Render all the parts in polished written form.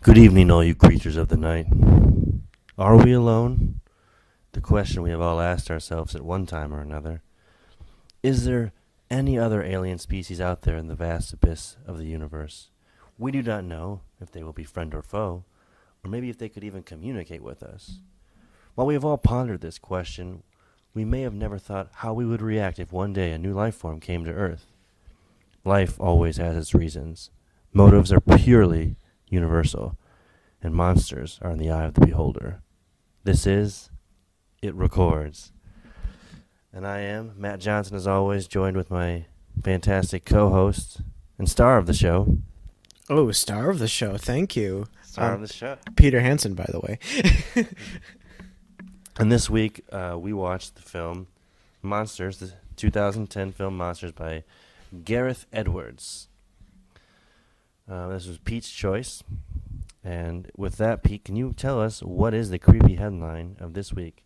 Good evening, all you creatures of the night. Are we alone? The question we have all asked ourselves at one time or another. Is there any other alien species out there in the vast abyss of the universe? We do not know if they will be friend or foe, or maybe if they could even communicate with us. While we have all pondered this question, we may have never thought how we would react if one day a new life form came to Earth. Life always has its reasons. Motives are purely universal, and monsters are in the eye of the beholder. This is It Records. And I am Matt Johnson, as always, joined with my fantastic co-host and star of the show. Oh, star of the show. Thank you. Star of the show. Peter Hansen, by the way. And this week, we watched the film Monsters, the 2010 film Monsters by Gareth Edwards. This was Pete's choice. And with that, Pete, can you tell us what is the creepy headline of this week?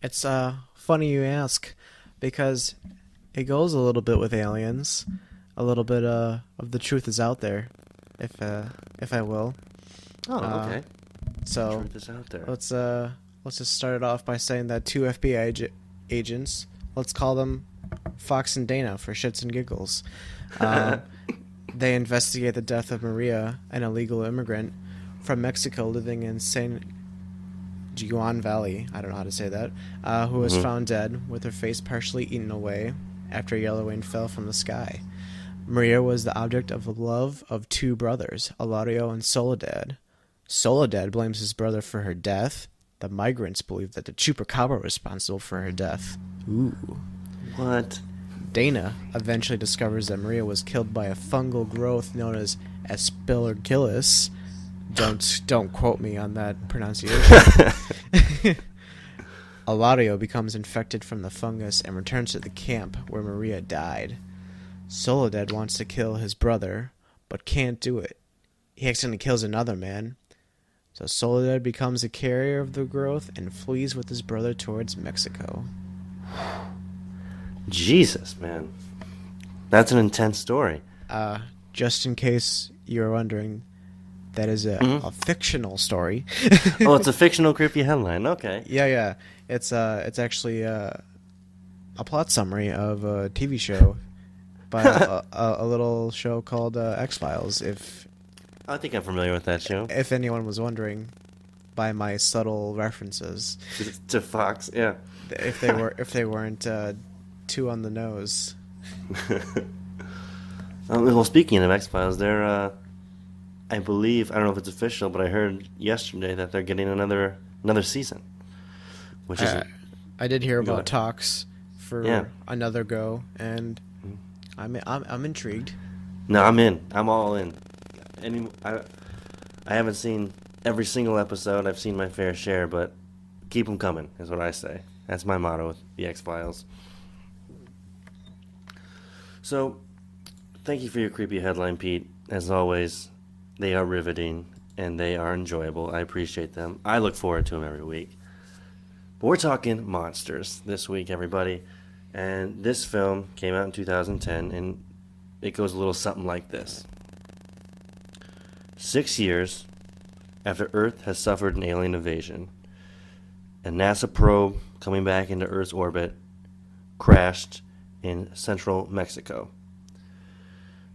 It's funny you ask, because it goes a little bit with aliens. A little bit of the truth is out there, if I will. Oh, okay. So Truth is out there. let's just start it off by saying that two FBI agents, let's call them Fox and Dana for shits and giggles. They investigate the death of Maria, an illegal immigrant from Mexico living in San Juan Valley, I don't know how to say that, who was found dead with her face partially eaten away after a yellow rain fell from the sky. Maria was the object of the love of two brothers, Eladio and Soledad. Soledad blames his brother for her death. The migrants believe that the chupacabra was responsible for her death. Ooh. What? Dana eventually discovers that Maria was killed by a fungal growth known as Aspergillus. Don't quote me on that pronunciation. Eladio becomes infected from the fungus and returns to the camp where Maria died. Soledad wants to kill his brother, but can't do it. He accidentally kills another man. So Soledad becomes a carrier of the growth and flees with his brother towards Mexico. Jesus, man. That's an intense story. Just in case you're wondering, that is a fictional story. Oh, it's a fictional creepy headline. Okay. Yeah. It's actually a plot summary of a TV show by a little show called X-Files. I think I'm familiar with that show. If anyone was wondering, by my subtle references To Fox, yeah. if they weren't too on the nose. Well, speaking of X-Files, they're, I believe, I don't know if it's official, but I heard yesterday that they're getting another season. Which is I did hear about talks for another go, and I'm intrigued. No, I'm in. I'm all in. I haven't seen every single episode. I've seen my fair share, but keep them coming, is what I say. That's my motto with the X-Files. So, thank you for your creepy headline, Pete. As always, they are riveting, and they are enjoyable. I appreciate them. I look forward to them every week. But we're talking monsters this week, everybody. And this film came out in 2010, and it goes a little something like this. 6 years after Earth has suffered an alien invasion, a NASA probe coming back into Earth's orbit crashed in central Mexico.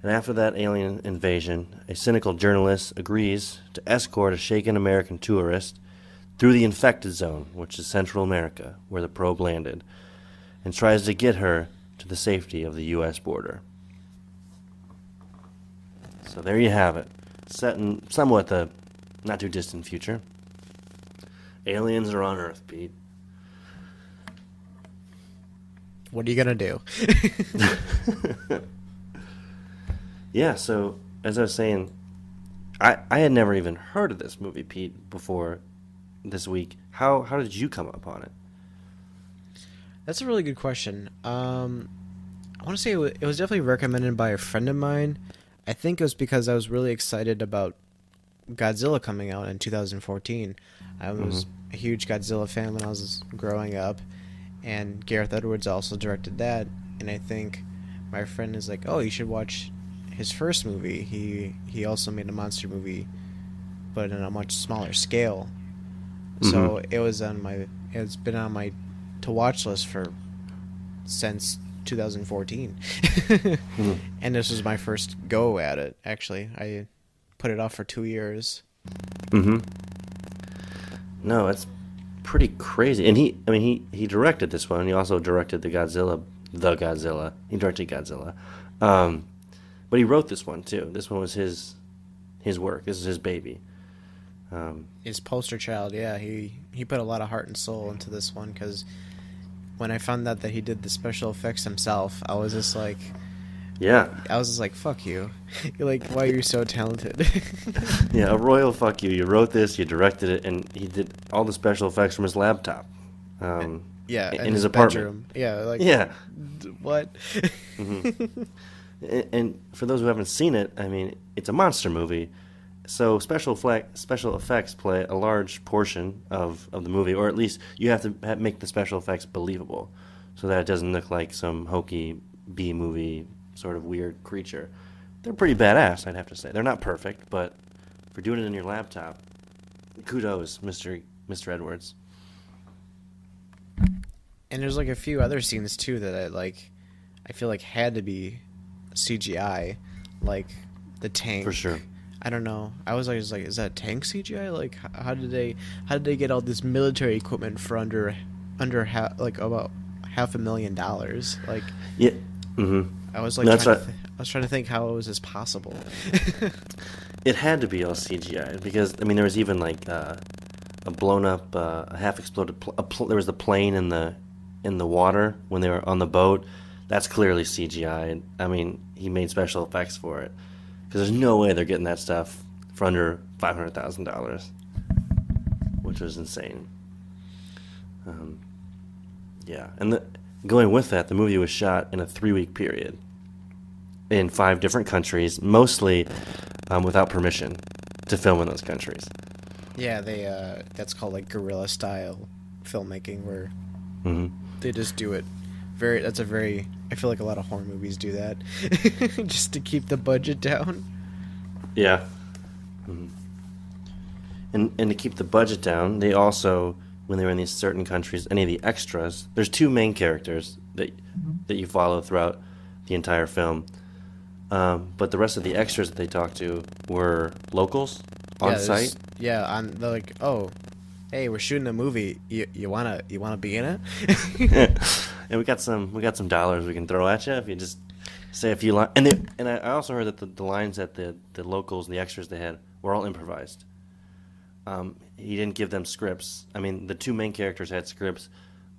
And after that alien invasion, a cynical journalist agrees to escort a shaken American tourist through the infected zone, which is Central America, where the probe landed, and tries to get her to the safety of the U.S. border. So there you have it. Set in somewhat the not too distant future. Aliens are on Earth, Pete. What are you gonna do? Yeah, so as I was saying, I had never even heard of this movie, Pete, before this week. How did you come upon it? That's a really good question. I want to say it was definitely recommended by a friend of mine. I think it was because I was really excited about Godzilla coming out in 2014. I was a huge Godzilla fan when I was growing up, and Gareth Edwards also directed that. And I think my friend is like, "Oh, you should watch his first movie, he also made a monster movie, but in a much smaller scale. So it's been on my to watch list since 2014. And this was my first go at it, actually. I put it off for 2 years. No, it's pretty crazy. And he directed this one. He also directed the Godzilla. He directed Godzilla. But he wrote this one too. This one was his work. This is his baby. His poster child, yeah. He put a lot of heart and soul into this one, because when I found out that he did the special effects himself, I was just like, fuck you. You're like, why are you so talented? Yeah, a royal fuck you. You wrote this, you directed it, and he did all the special effects from his laptop. In his apartment. Bedroom. Yeah, like, yeah. What? And for those who haven't seen it, I mean, it's a monster movie, so special effects play a large portion of the movie, or at least you have to make the special effects believable, so that it doesn't look like some hokey B-movie sort of weird creature. They're pretty badass, I'd have to say. They're not perfect, but for doing it in your laptop, kudos, Mr. Edwards. And there's like a few other scenes too that I feel like had to be CGI, like the tank. For sure. I don't know. I was like, is that tank CGI? Like, how did they get all this military equipment for under about $500,000? Like, yeah. I was like, I was trying to think how this is possible. It had to be all CGI, because I mean there was even like a blown up, a half exploded. There was the plane in the water when they were on the boat. That's clearly CGI. I mean, he made special effects for it, because there's no way they're getting that stuff for under $500,000, which was insane. And going with that, the movie was shot in a 3-week period in 5 different countries, mostly without permission to film in those countries. Yeah, that's called like guerrilla style filmmaking, where they just do it. I feel like a lot of horror movies do that just to keep the budget down. Yeah. And to keep the budget down, they also, when they were in these certain countries, any of the extras, there's 2 main characters that you follow throughout the entire film. But the rest of the extras that they talked to were locals on site. Yeah, they're like, oh, hey, we're shooting a movie. You wanna be in it? And we got some dollars we can throw at you if you just say a few lines. And I also heard that the lines that the locals and the extras they had were all improvised. He didn't give them scripts. I mean, the 2 main characters had scripts,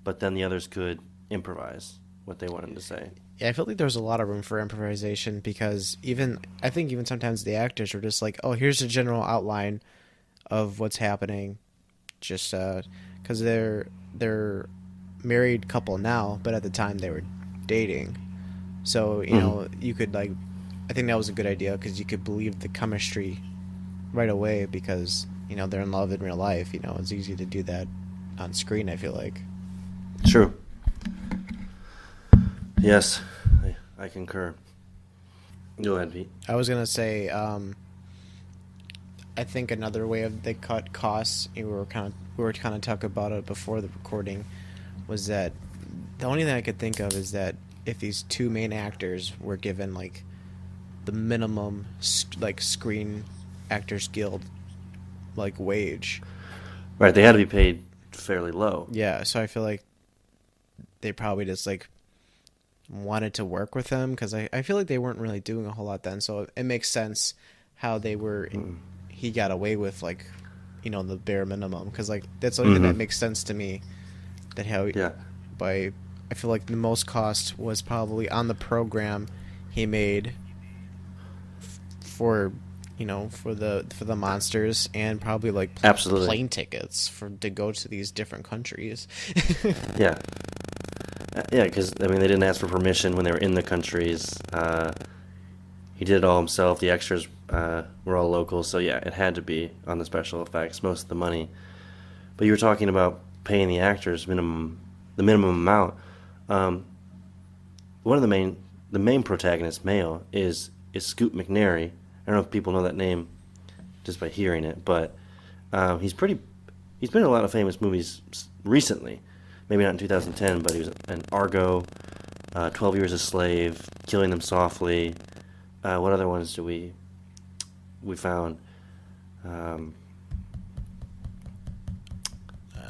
but then the others could improvise what they wanted to say. Yeah, I felt like there was a lot of room for improvisation, because I think even sometimes the actors were just like, oh, here's a general outline of what's happening, just because they're married couple now, but at the time they were dating. So, you know, you could I think that was a good idea, because you could believe the chemistry right away, because, you know, they're in love in real life. You know, it's easy to do that on screen, I feel like. True. Yes, I concur. Go ahead, Pete. I was going to say, I think another way they cut costs, we were kind of talking about it before the recording, was that the only thing I could think of is that if these 2 main actors were given like the minimum Screen Actors Guild like wage, right? They had to be paid fairly low. Yeah, so I feel like they probably just like wanted to work with them, because I feel like they weren't really doing a whole lot then. So it makes sense how they were. He got away with like, you know, the bare minimum, because like that's the only thing that makes sense to me. That how I feel like the most cost was probably on the program he made for the monsters, and probably like plane tickets to go to these different countries. Yeah, because I mean they didn't ask for permission when they were in the countries. He did it all himself. The extras were all local, so yeah, it had to be on the special effects, most of the money. But you were talking about paying the actors the minimum amount. One of the main protagonist, male, is is Scoot McNairy. I don't know if people know that name just by hearing it, but he's been in a lot of famous movies recently. Maybe not in 2010, but he was in Argo, 12 Years a Slave, Killing Them Softly. What other ones do we found?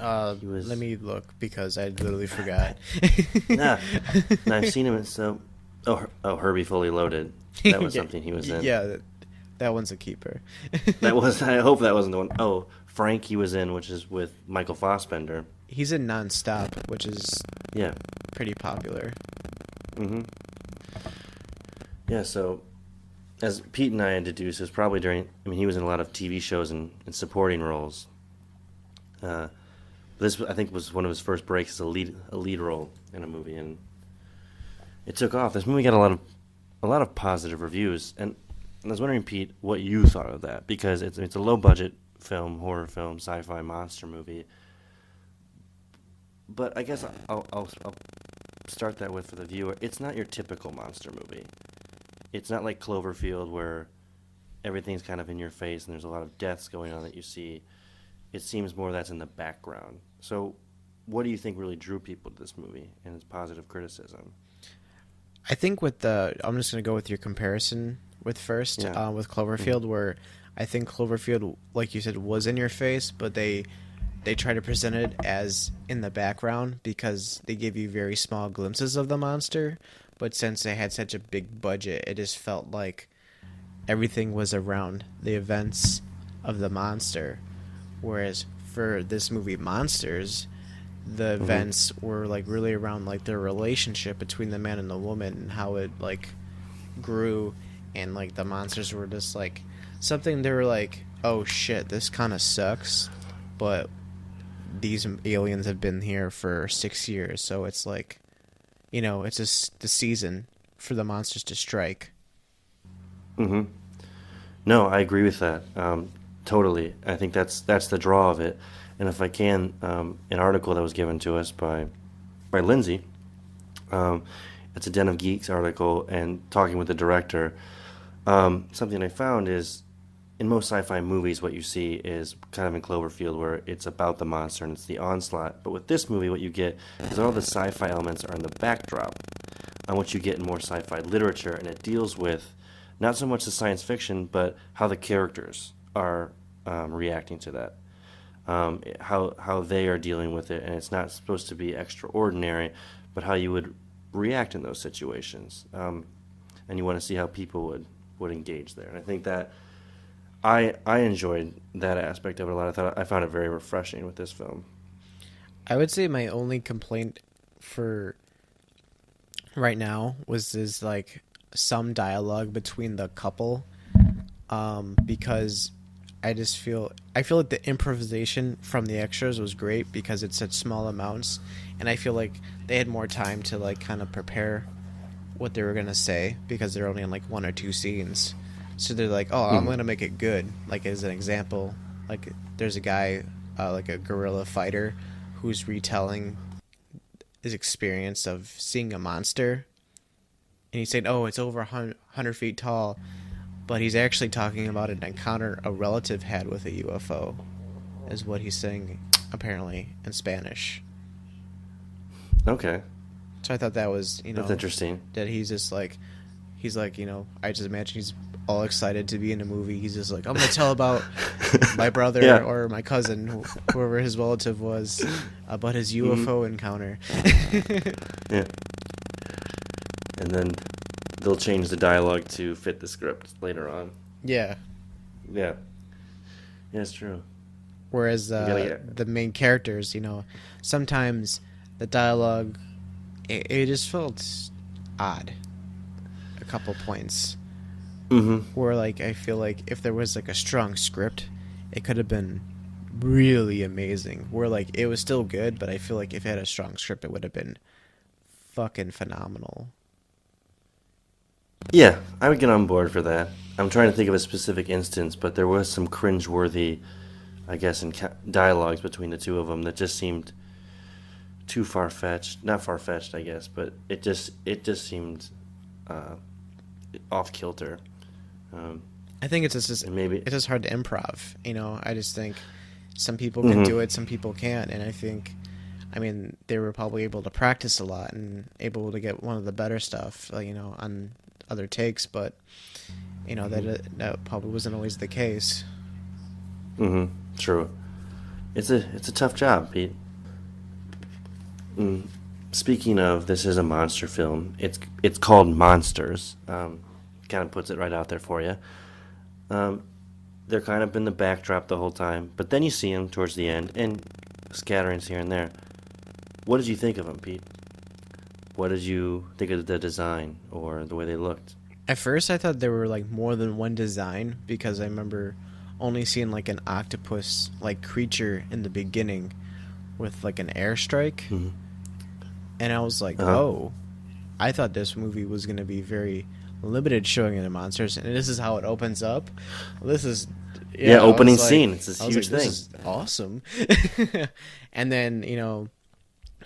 Let me look because I literally forgot. Nah, and I've seen him in some. Herbie Fully Loaded. That was something he was in. Yeah, that one's a keeper. That was. I hope that wasn't the one. Oh, Frank, he was in, which is with Michael Fassbender. He's in Nonstop, which is pretty popular. Mm-hmm. Yeah. So, as Pete and I had deduced, it was probably during. I mean, he was in a lot of TV shows and supporting roles. This, I think, was one of his first breaks as a lead role in a movie, and it took off. This movie got a lot of positive reviews, and I was wondering, Pete, what you thought of that, because it's a low budget film, horror film, sci-fi monster movie. But I guess I'll start that with for the viewer. It's not your typical monster movie. It's not like Cloverfield where everything's kind of in your face and there's a lot of deaths going on that you see. It seems more that's in the background. So what do you think really drew people to this movie and its positive criticism? I think I'm just going to go with your comparison with Cloverfield, where I think Cloverfield, like you said, was in your face, but they try to present it as in the background because they give you very small glimpses of the monster. But since they had such a big budget, it just felt like everything was around the events of the monster. Whereas for this movie, Monsters, the events were like really around like their relationship between the man and the woman and how it like grew, and like the monsters were just like something they were like, oh shit, this kind of sucks, but these aliens have been here for 6 years, so it's like, it's just the season for the monsters to strike. Mm-hmm. No, I agree with that. Totally. I think that's the draw of it. And if I can, an article that was given to us by Lindsay, it's a Den of Geeks article, and talking with the director, something I found is in most sci-fi movies what you see is kind of in Cloverfield where it's about the monster and it's the onslaught. But with this movie what you get is all the sci-fi elements are in the backdrop on what you get in more sci-fi literature, and it deals with not so much the science fiction but how the characters are reacting to that, how they are dealing with it, and it's not supposed to be extraordinary, but how you would react in those situations, and you want to see how people would engage there. And I think that I enjoyed that aspect of it a lot. I found it very refreshing with this film. I would say my only complaint for right now was this like some dialogue between the couple, because I feel like the improvisation from the extras was great because it's such small amounts, and I feel like they had more time to like kind of prepare what they were gonna say because they're only in like one or two scenes. So they're like, oh, I'm gonna make it good. Like as an example, like there's a guy, like a guerrilla fighter, who's retelling his experience of seeing a monster, and he's saying, oh, it's over 100 feet tall. But he's actually talking about an encounter a relative had with a UFO, is what he's saying, apparently, in Spanish. Okay. So I thought that was, that's interesting. That he's like, I just imagine he's all excited to be in a movie. He's just like, I'm going to tell about my brother or my cousin, whoever his relative was, about his UFO encounter. Yeah. And then they'll change the dialogue to fit the script later on. Yeah. Yeah. Yeah, it's true. Whereas the main characters, sometimes the dialogue, it just felt odd. A couple points. Mm-hmm. Where, like, I feel like if there was, like, a strong script, it could have been really amazing. Where, like, it was still good, but I feel like if it had a strong script, it would have been fucking phenomenal. Yeah, I would get on board for that. I'm trying to think of a specific instance, but there was some cringeworthy, I guess, in dialogues between the two of them that just seemed too far-fetched. Not far-fetched, I guess, but it just seemed off-kilter. I think it's just And maybe it's just hard to improv. I just think some people Mm-hmm. can do it, some people can't, and I mean, they were probably able to practice a lot and able to get one of the better stuff, on other takes, but that probably wasn't always the case. True. It's a tough job, Pete. Speaking of, this is a monster film. It's called Monsters. Kind of puts it right out there for you. They're kind of in the backdrop the whole time, but then you see them towards the end and scatterings here and there. What did you think of them, Pete? What did you think of the design or the way they looked? At first, I thought there were like more than one design because I remember only seeing like an octopus like creature in the beginning with like an airstrike, and I was like, oh, I thought this movie was gonna be very limited showing of the monsters, and this is how it opens up. This is Opening scene. It's this huge thing. This is awesome. And then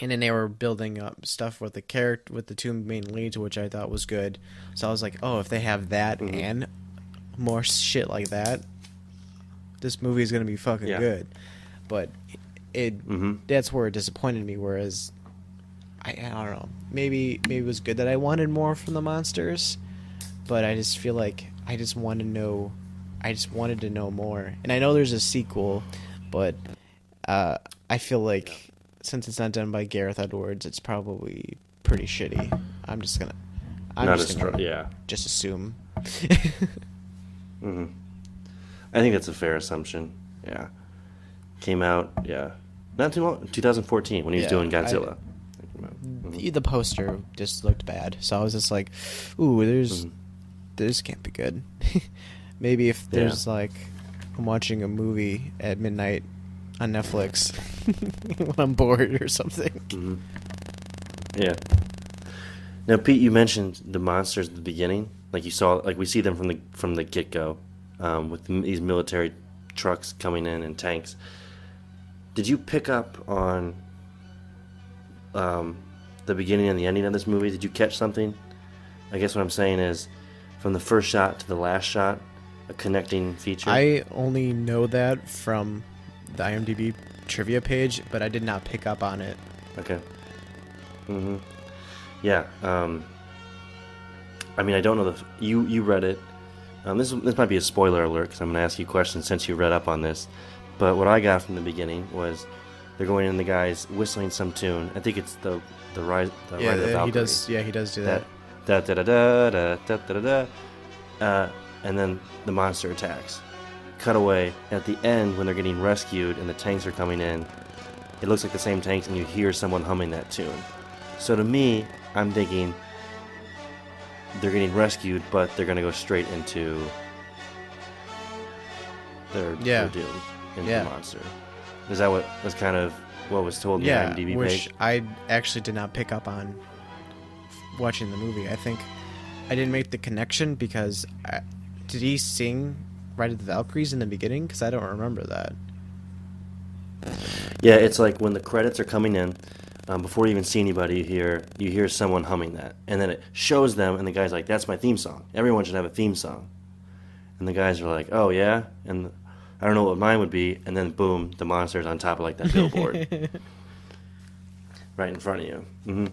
and then they were building up stuff with the two main leads, which I thought was good. So I was like, oh, if they have that and more shit like that, this movie is gonna be fucking good. But that's where it disappointed me. Whereas I don't know, maybe it was good that I wanted more from the monsters, but I just feel like I just wanted to know more. And I know there's a sequel, but I feel like since it's not done by Gareth Edwards, it's probably pretty shitty. I'm just gonna just assume. I think that's a fair assumption. Yeah. Came out, not too long, 2014 when he was doing Godzilla. The poster just looked bad, so I was just like, ooh, this can't be good. Maybe if there's like, I'm watching a movie at midnight on Netflix when I'm bored or something. Yeah. Now, Pete, you mentioned the monsters at the beginning. Like you saw, like we see them from the get-go, with these military trucks coming in and tanks. Did you pick up on the beginning and the ending of this movie? Did you catch something? I guess what I'm saying is, from the first shot to the last shot, a connecting feature. I only know that from the IMDb trivia page, but I did not pick up on it. Okay. Yeah. I mean, I don't know you read it. This might be a spoiler alert because I'm going to ask you questions since you read up on this. But what I got from the beginning was they're going in, the guy's whistling some tune. I think it's the Ride of Valkyrie. He does. Yeah, he does do that. Da da da da da da da da da. And then the monster attacks. Cut away at the end when they're getting rescued and the tanks are coming in. It looks like the same tanks, and you hear someone humming that tune. So to me, I'm thinking they're getting rescued, but they're going to go straight into their doom, into the monster. Is that what was kind of what was told in the IMDb page? Which I actually did not pick up on watching the movie. I think I didn't make the connection because did he sing Ride of the Valkyries in the beginning? Because I don't remember that. Yeah, it's like when the credits are coming in, before you even see anybody, you hear someone humming that, and then it shows them, and the guy's like, "That's my theme song. Everyone should have a theme song." And the guys are like, "Oh yeah," and I don't know what mine would be, and then boom, the monster's on top of like that billboard, right in front of you.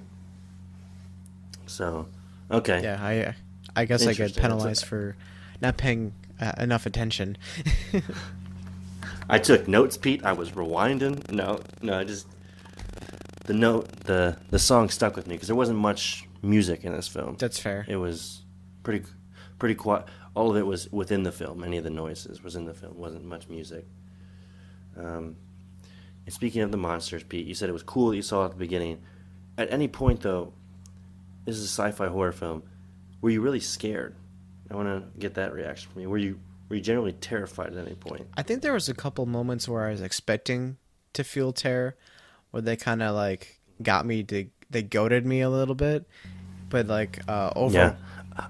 So, okay. Yeah, I guess I get penalized for not paying enough attention. I took notes, Pete. I was rewinding. No, I just the song stuck with me because there wasn't much music in this film. That's fair. It was pretty quiet. All of it was within the film. Any of the noises was in the film. Wasn't much music. And speaking of the monsters, Pete, you said it was cool that you saw it at the beginning. At any point, though, this is a sci-fi horror film. Were you really scared? I want to get that reaction from you. Were you generally terrified at any point? I think there was a couple moments where I was expecting to feel terror, where they kind of like got me they goaded me a little bit, but like over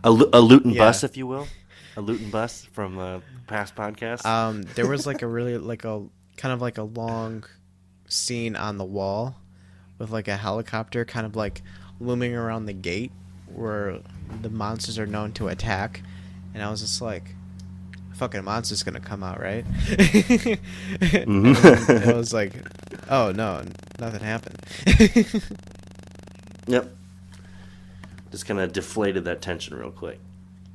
a loot and bus, if you will, a loot and bus from past podcasts. There was like a really like a kind of like a long scene on the wall with like a helicopter kind of like looming around the gate where the monsters are known to attack, and I was just like, fucking monster's gonna come out, right? And Mm-hmm. it was like, oh no, nothing happened. Yep. Just kind of deflated that tension real quick.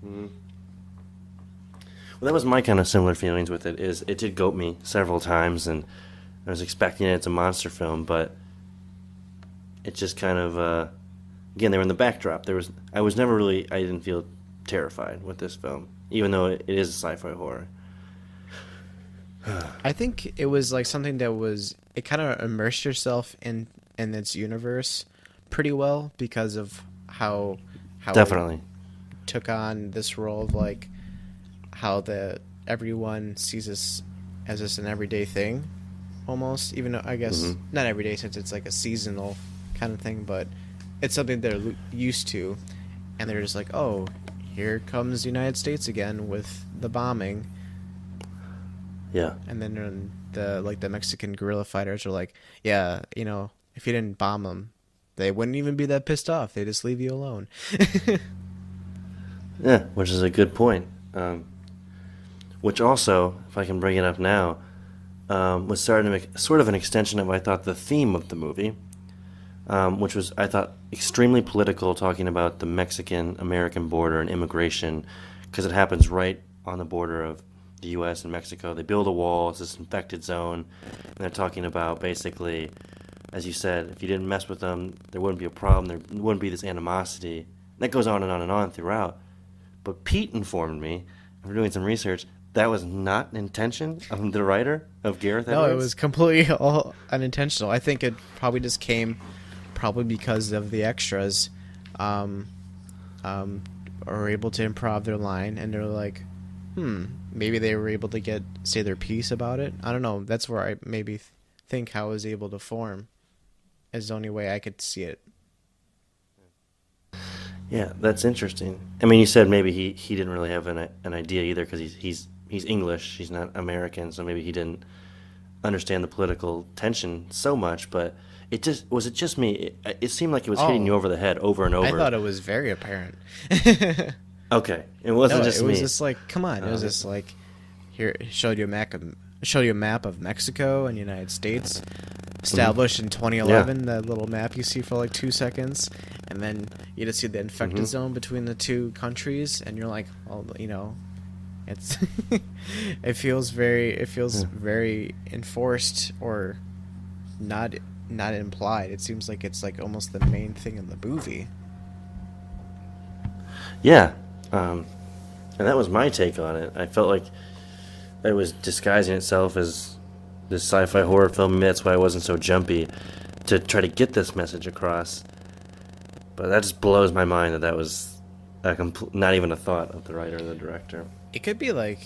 Mm-hmm. Well, that was my kind of similar feelings with it. Is it did goat me several times, and I was expecting it's a monster film, but it just kind of again, they were in the backdrop. I didn't feel terrified with this film, even though it is a sci-fi horror. I think it was like something it kind of immersed yourself in its universe pretty well because of how Definitely. it took on this role of like how everyone sees this as just an everyday thing, almost. Even though I guess not every day, since it's like a seasonal kind of thing, but it's something they're used to, and they're just like, oh, here comes the United States again with the bombing. Yeah. And then the Mexican guerrilla fighters are like, yeah, if you didn't bomb them, they wouldn't even be that pissed off. They just leave you alone. Yeah, which is a good point. Which also, if I can bring it up now, was starting to make sort of an extension of, I thought, the theme of the movie, which was, I thought, extremely political, talking about the Mexican-American border and immigration, because it happens right on the border of the U.S. and Mexico. They build a wall, it's this infected zone, and they're talking about basically, as you said, if you didn't mess with them, there wouldn't be a problem, there wouldn't be this animosity. That goes on and on and on throughout. But Pete informed me, after doing some research, that was not an intention of the writer, of Gareth Edwards. No, it was completely all unintentional. I think it probably just came because of the extras are able to improv their line, and they're like, maybe they were able to say their piece about it. I don't know. That's where I maybe think how it was able to form is the only way I could see it. Yeah, that's interesting. I mean, you said maybe he didn't really have an idea either, because he's English, he's not American, so maybe he didn't understand the political tension so much. But it just me? It seemed like it was hitting you over the head over and over. I thought it was very apparent. Okay, it wasn't just me. It was just like, come on, it was just like, here, showed you a map of Mexico and United States. Established in 2011, that little map you see for like 2 seconds, and then you just see the infected zone between the two countries, and you're like, well, it's it feels very enforced or not implied. It seems like it's like almost the main thing in the movie. Yeah, and that was my take on it. I felt like it was disguising itself as this sci-fi horror film. Maybe that's why I wasn't so jumpy to try to get this message across. But that just blows my mind that was not even a thought of the writer or the director. It could be like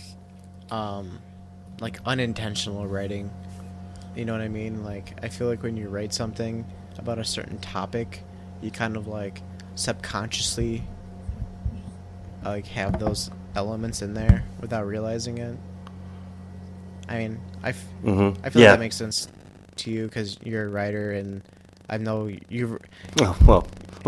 unintentional writing. You know what I mean? Like, I feel like when you write something about a certain topic, you kind of like subconsciously like have those elements in there without realizing it. I mean, I feel like that makes sense to you because you're a writer, and I know you've. Well,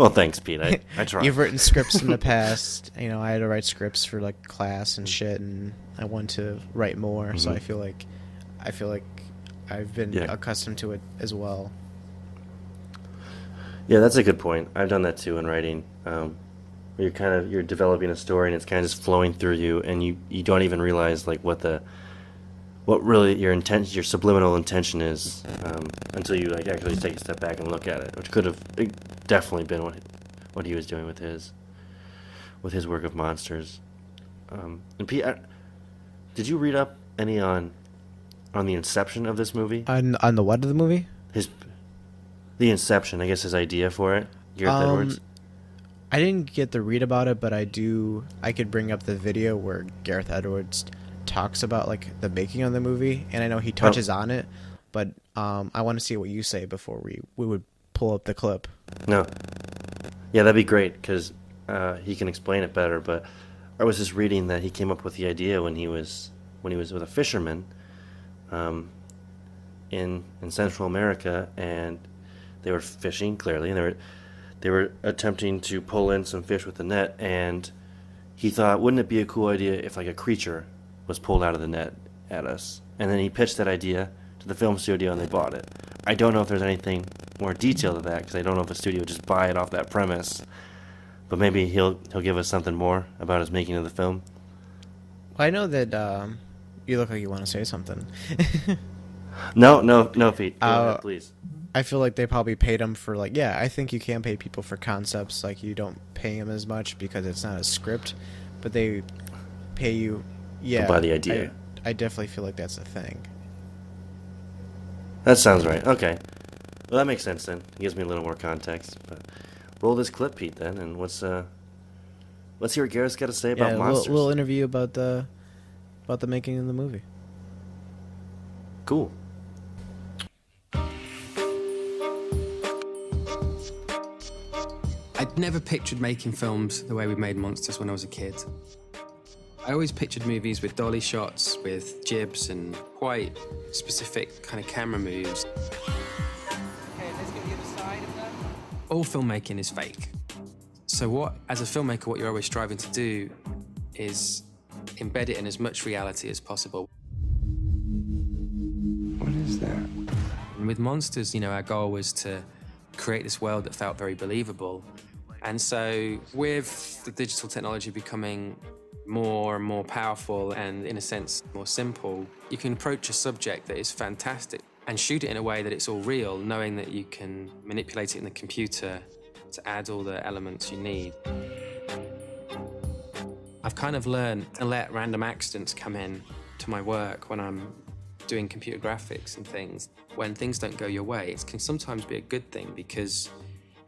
thanks, Pete. I try. You've written scripts in the past. I had to write scripts for like class and shit, and I want to write more. So I feel like I've been accustomed to it as well. Yeah, that's a good point. I've done that too in writing. Where you're developing a story, and it's kind of just flowing through you, and you don't even realize like what really your subliminal intention is, until you like actually take a step back and look at it, which could have definitely been what he was doing with his work of monsters. And Pete, did you read up any on the inception of this movie? On the what of the movie? The inception, I guess, his idea for it, Gareth Edwards. I didn't get to read about it, but I could bring up the video where Gareth Edwards talks about like the making of the movie, and I know he touches on it, but I want to see what you say before we would pull up the clip. No, yeah, that'd be great because he can explain it better. But I was just reading that he came up with the idea when he was with a fisherman in Central America, and they were fishing clearly, and they were attempting to pull in some fish with the net, and he thought, wouldn't it be a cool idea if like a creature was pulled out of the net at us. And then he pitched that idea to the film studio and they bought it. I don't know if there's anything more detailed to that because I don't know if a studio would just buy it off that premise. But maybe he'll give us something more about his making of the film. I know that you look like you want to say something. No, Pete. Go ahead, please. I feel like they probably paid him for, like, yeah, I think you can pay people for concepts. Like, you don't pay them as much because it's not a script, but they pay you, yeah. To buy the idea. I definitely feel like that's a thing. That sounds right. Okay. Well, that makes sense then. It gives me a little more context. But roll this clip, Pete, then, and let's hear what Garrett's got to say about monsters. A little interview about the making of the movie. Cool. I'd never pictured making films the way we made Monsters when I was a kid. I always pictured movies with dolly shots, with jibs and quite specific kind of camera moves. Okay, let's get the other side of that. All filmmaking is fake. So as a filmmaker, what you're always striving to do is embed it in as much reality as possible. What is that? And with Monsters, our goal was to create this world that felt very believable. And so with the digital technology becoming more and more powerful and, in a sense, more simple, you can approach a subject that is fantastic and shoot it in a way that it's all real, knowing that you can manipulate it in the computer to add all the elements you need. I've kind of learned to let random accidents come in to my work when I'm doing computer graphics and things. When things don't go your way, it can sometimes be a good thing because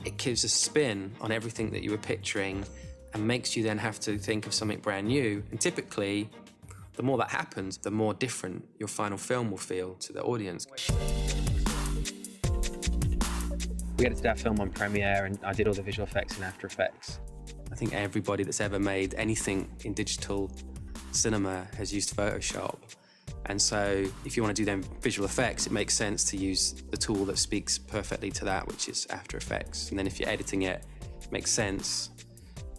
it gives a spin on everything that you were picturing and makes you then have to think of something brand new. And typically, the more that happens, the more different your final film will feel to the audience. We edited that film on Premiere and I did all the visual effects in After Effects. I think everybody that's ever made anything in digital cinema has used Photoshop. And so if you want to do them visual effects, it makes sense to use the tool that speaks perfectly to that, which is After Effects. And then if you're editing it, it makes sense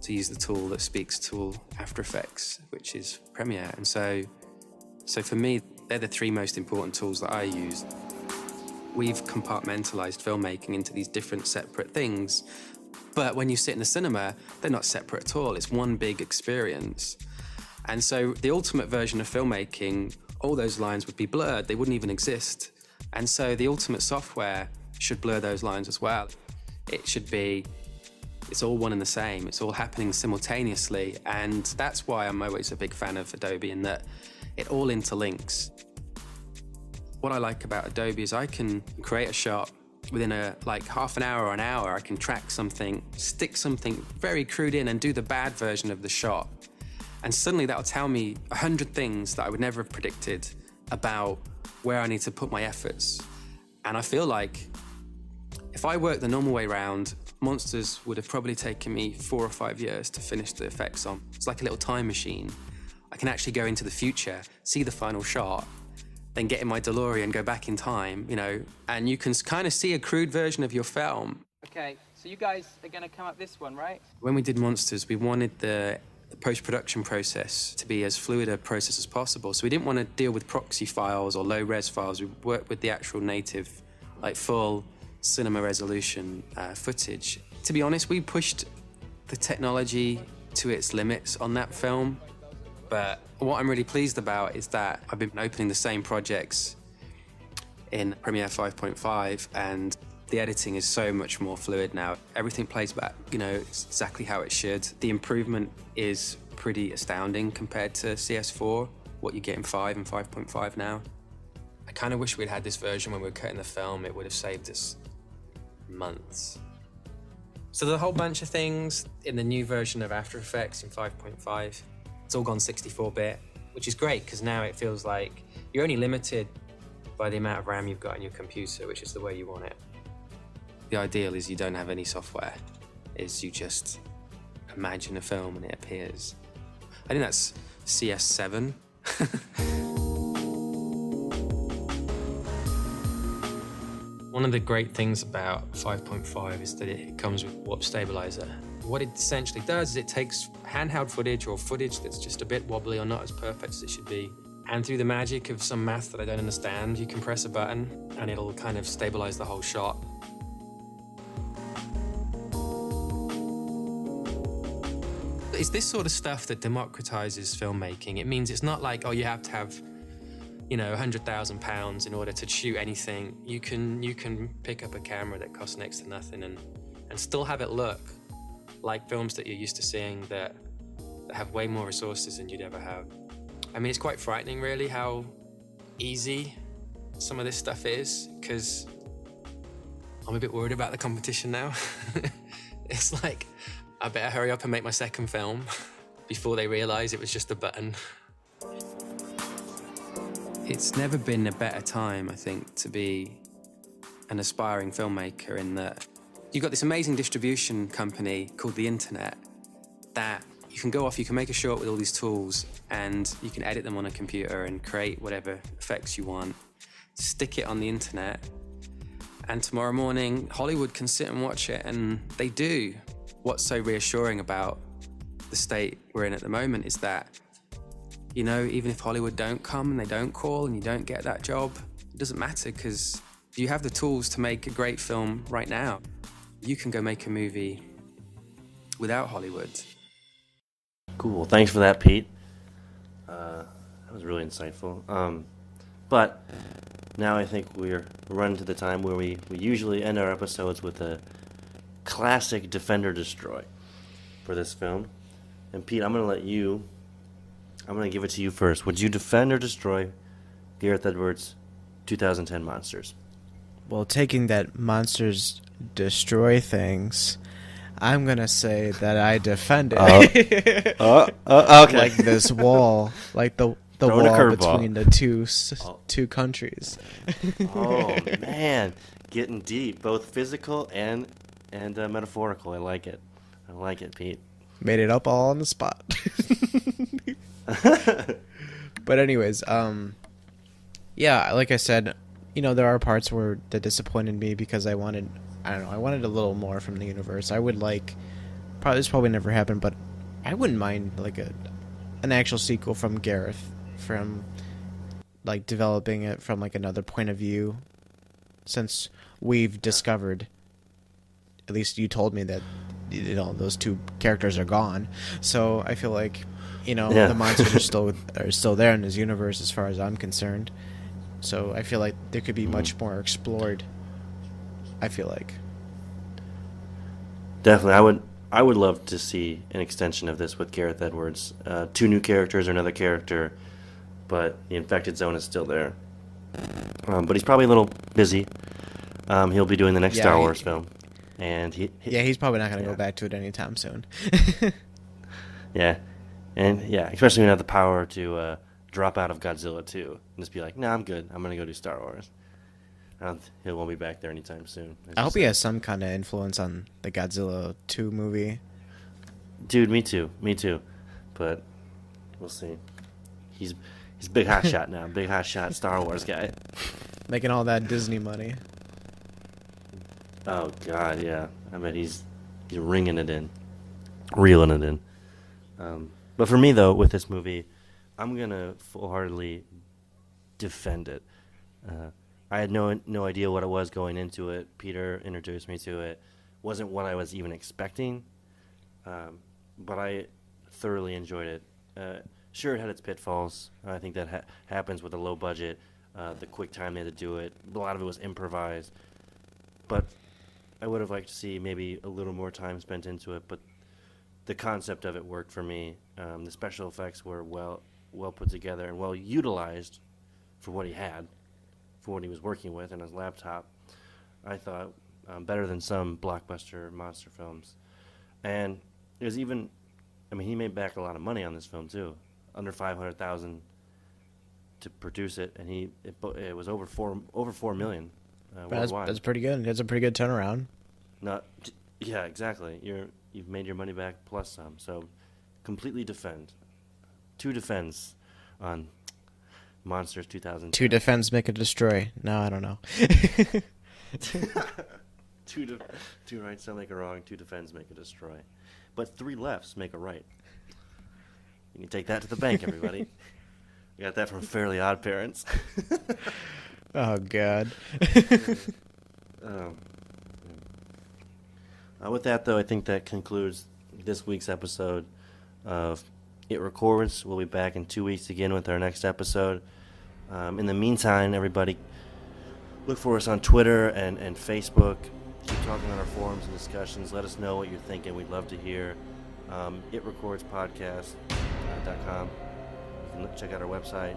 to use the tool that speaks to After Effects, which is Premiere. And so for me, they're the three most important tools that I use. We've compartmentalized filmmaking into these different separate things. But when you sit in the cinema, they're not separate at all. It's one big experience. And so the ultimate version of filmmaking, all those lines would be blurred. They wouldn't even exist. And so the ultimate software should blur those lines as well. It should be, it's all one and the same. It's all happening simultaneously. And that's why I'm always a big fan of Adobe, in that it all interlinks. What I like about Adobe is I can create a shot within half an hour or an hour. I can track something, stick something very crude in and do the bad version of the shot. And suddenly that'll tell me 100 things that I would never have predicted about where I need to put my efforts. And I feel like if I worked the normal way round, Monsters would have probably taken me 4 or 5 years to finish the effects on. It's like a little time machine. I can actually go into the future, see the final shot, then get in my DeLorean, go back in time, and you can kind of see a crude version of your film. Okay, so you guys are going to come up this one, right? When we did Monsters, we wanted the post-production process to be as fluid a process as possible. So we didn't want to deal with proxy files or low-res files. We worked with the actual native, full cinema resolution footage. To be honest, we pushed the technology to its limits on that film. But what I'm really pleased about is that I've been opening the same projects in Premiere 5.5 and the editing is so much more fluid now. Everything plays back, it's exactly how it should. The improvement is pretty astounding compared to CS4, what you get in 5 and 5.5 now. I kind of wish we'd had this version when we were cutting the film. It would have saved us months. So there's a whole bunch of things in the new version of After Effects in 5.5. It's all gone 64-bit, which is great because now it feels like you're only limited by the amount of RAM you've got in your computer, which is the way you want it. The ideal is you don't have any software, is you just imagine a film and it appears. I think that's CS7. One of the great things about 5.5 is that it comes with warp stabilizer. What it essentially does is it takes handheld footage or footage that's just a bit wobbly or not as perfect as it should be, and through the magic of some math that I don't understand, you can press a button and it'll kind of stabilize the whole shot. It's this sort of stuff that democratizes filmmaking. It means it's not like, oh, you have to have, you know, £100,000 in order to shoot anything. You can pick up a camera that costs next to nothing and still have it look like films that you're used to seeing that have way more resources than you'd ever have. I mean, it's quite frightening, really, how easy some of this stuff is, because I'm a bit worried about the competition now. It's like, I better hurry up and make my second film before they realize it was just a button. It's never been a better time, I think, to be an aspiring filmmaker, in that you've got this amazing distribution company called the internet that you can go off, you can make a short with all these tools, and you can edit them on a computer and create whatever effects you want, stick it on the internet, and tomorrow morning Hollywood can sit and watch it, and they do. What's so reassuring about the state we're in at the moment is that, you know, even if Hollywood don't come and they don't call and you don't get that job, it doesn't matter, because you have the tools to make a great film right now. You can go make a movie without Hollywood. Cool. Thanks for that, Pete. That was really insightful. But now I think we're running to the time where we usually end our episodes with a classic Defend or Destroy for this film. And Pete, I'm going to give it to you first. Would you defend or destroy Gareth Edwards' 2010 Monsters? Well, taking that monsters destroy things, I'm going to say that I defend it. Okay. Like this wall, like the wall between the two countries. Oh, man. Getting deep, both physical and metaphorical. I like it. Pete. Made it up all on the spot. But anyways, yeah, like I said, you know, there are parts where that disappointed me because I wanted a little more from the universe. I would like, this probably never happened, but I wouldn't mind like an actual sequel from Gareth, from like developing it from like another point of view, since we've discovered, at least you told me that, you know, those two characters are gone. So I feel like, you know, the monsters are still there in his universe as far as I'm concerned. So I feel like there could be much more explored. I feel like. Definitely, I would love to see an extension of this with Gareth Edwards. 2 new characters or another character, but the infected zone is still there. But he's probably a little busy. He'll be doing the next Star Wars film. And he's probably not going to go back to it anytime soon. Yeah. And yeah, especially when you have the power to drop out of Godzilla 2 and just be like, "No, I'm good. I'm going to go do Star Wars." He won't be back there anytime soon. I hope he has some kind of influence on the Godzilla 2 movie. Dude, me too. But we'll see. He's big hot shot now. Big hot shot Star Wars guy. Making all that Disney money. Oh God, yeah. I bet he's ringing it in, reeling it in. But for me though, with this movie, I'm gonna full-heartedly defend it. I had no idea what it was going into it. Peter introduced me to it. Wasn't what I was even expecting, but I thoroughly enjoyed it. Sure, it had its pitfalls. I think that happens with a low budget, the quick time they had to do it. A lot of it was improvised, but I would have liked to see maybe a little more time spent into it. But the concept of it worked for me. The special effects were well put together and well utilized for what he had, for what he was working with in his laptop. I thought better than some blockbuster monster films. And it was even, I mean, he made back a lot of money on this film too, under $500,000 to produce it, and it was over $4 million worldwide. That's pretty good. That's a pretty good turnaround. Yeah, exactly. You've made your money back plus some. So completely defend. 2 defends on Monsters 2010. 2 defends make a destroy. No, I don't know. Two rights don't make a wrong, two defends make a destroy. But three lefts make a right. You can take that to the bank, everybody. We got that from Fairly Odd Parents. Oh, God. With that, though, I think that concludes this week's episode of It Records. We'll be back in 2 weeks again with our next episode. In the meantime, everybody, look for us on Twitter and Facebook. Keep talking on our forums and discussions. Let us know what you're thinking. We'd love to hear. itrecordspodcast.com. You can check out our website,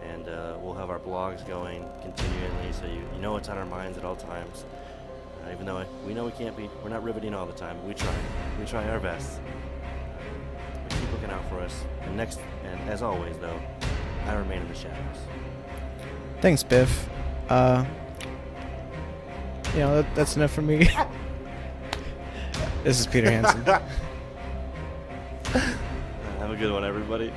and we'll have our blogs going continually, so you know what's on our minds at all times. Even though we know we're not riveting all the time, but we try our best. But keep looking out for us. And as always, though, I remain in the shadows. Thanks, Biff. That's enough for me. This is Peter Hansen. Have a good one, everybody.